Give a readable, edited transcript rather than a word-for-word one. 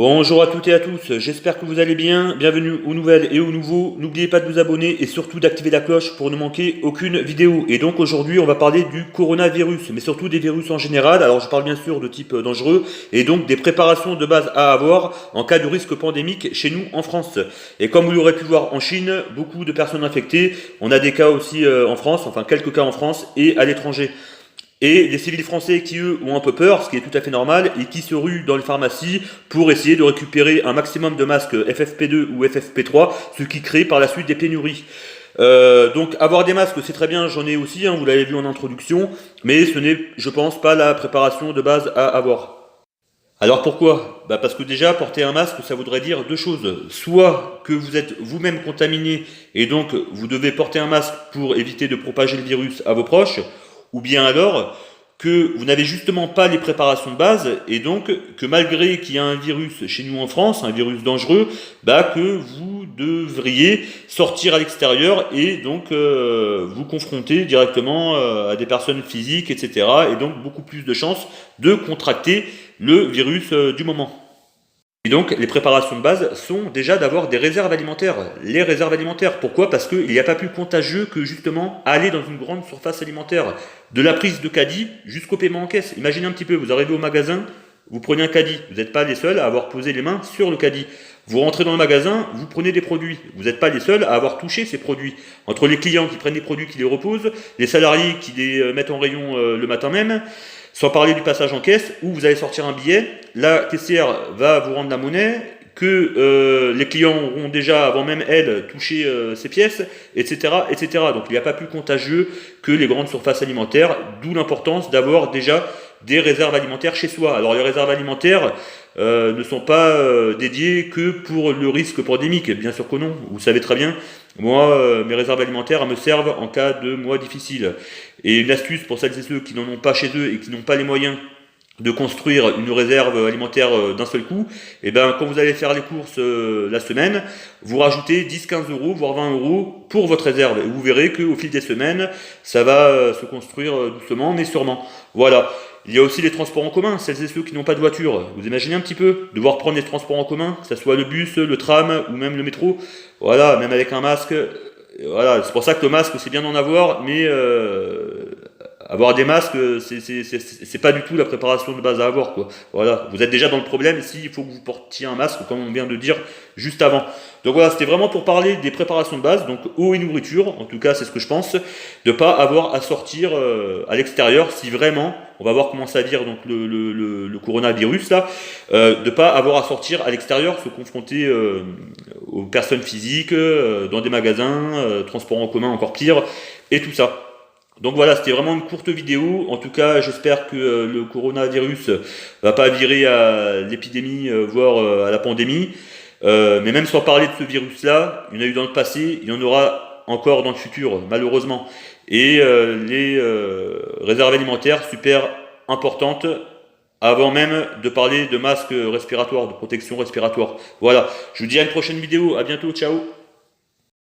Bonjour à toutes et à tous, j'espère que vous allez bien, bienvenue aux nouvelles et aux nouveaux, n'oubliez pas de vous abonner et surtout d'activer la cloche pour ne manquer aucune vidéo. Et donc aujourd'hui on va parler du coronavirus, mais surtout des virus en général, alors je parle bien sûr de type dangereux, et donc des préparations de base à avoir en cas de risque pandémique chez nous en France. Et comme vous l'aurez pu voir en Chine, beaucoup de personnes infectées, on a des cas aussi en France, enfin quelques cas en France et à l'étranger. Et les civils français qui, eux, ont un peu peur, ce qui est tout à fait normal, et qui se ruent dans les pharmacies pour essayer de récupérer un maximum de masques FFP2 ou FFP3, ce qui crée par la suite des pénuries. Donc avoir des masques, c'est très bien, j'en ai aussi, hein, vous l'avez vu en introduction, mais ce n'est, je pense, pas la préparation de base à avoir. Alors pourquoi? Parce que déjà, porter un masque, ça voudrait dire deux choses. Soit que vous êtes vous-même contaminé, et donc vous devez porter un masque pour éviter de propager le virus à vos proches, ou bien alors que vous n'avez justement pas les préparations de base et donc que malgré qu'il y a un virus chez nous en France, un virus dangereux, que vous devriez sortir à l'extérieur et donc vous confronter directement à des personnes physiques, etc. Et donc beaucoup plus de chances de contracter le virus du moment. Et donc, les préparations de base sont déjà d'avoir des réserves alimentaires. Les réserves alimentaires, pourquoi? Parce qu'il n'y a pas plus contagieux que justement aller dans une grande surface alimentaire. De la prise de caddie jusqu'au paiement en caisse. Imaginez un petit peu, vous arrivez au magasin, vous prenez un caddie. Vous n'êtes pas les seuls à avoir posé les mains sur le caddie. Vous rentrez dans le magasin, vous prenez des produits. Vous n'êtes pas les seuls à avoir touché ces produits. Entre les clients qui prennent des produits qui les reposent, les salariés qui les mettent en rayon le matin même, sans parler du passage en caisse, où vous allez sortir un billet, la caissière va vous rendre la monnaie, que les clients auront déjà, avant même elle, touché ces pièces, etc., etc. Donc il n'y a pas plus contagieux que les grandes surfaces alimentaires, d'où l'importance d'avoir déjà des réserves alimentaires chez soi. Alors les réserves alimentaires ne sont pas dédiées que pour le risque pandémique, bien sûr que non, vous savez très bien. Moi, mes réserves alimentaires me servent en cas de mois difficiles. Et une astuce pour celles et ceux qui n'en ont pas chez eux et qui n'ont pas les moyens de construire une réserve alimentaire d'un seul coup, et quand vous allez faire les courses la semaine, vous rajoutez 10-15 euros, voire 20 euros pour votre réserve. Et vous verrez qu'au fil des semaines, ça va se construire doucement, mais sûrement. Voilà. Il y a aussi les transports en commun, celles et ceux qui n'ont pas de voiture. Vous imaginez un petit peu, devoir prendre les transports en commun, que ce soit le bus, le tram ou même le métro. Voilà, même avec un masque. Voilà, c'est pour ça que le masque, c'est bien d'en avoir, mais avoir des masques, c'est pas du tout la préparation de base à avoir, quoi. Voilà, vous êtes déjà dans le problème s'il faut que vous portiez un masque, comme on vient de dire juste avant. Donc voilà, c'était vraiment pour parler des préparations de base, donc eau et nourriture, en tout cas c'est ce que je pense, de pas avoir à sortir à l'extérieur si vraiment, on va voir comment ça vire donc le coronavirus là, de pas avoir à sortir à l'extérieur, se confronter aux personnes physiques, dans des magasins, transports en commun encore pire, et tout ça. Donc voilà, c'était vraiment une courte vidéo. En tout cas, j'espère que le coronavirus va pas virer à l'épidémie, voire à la pandémie. Mais même sans parler de ce virus-là, il y en a eu dans le passé, il y en aura encore dans le futur, malheureusement. Et les réserves alimentaires, super importantes, avant même de parler de masques respiratoires, de protection respiratoire. Voilà, je vous dis à une prochaine vidéo, à bientôt, ciao.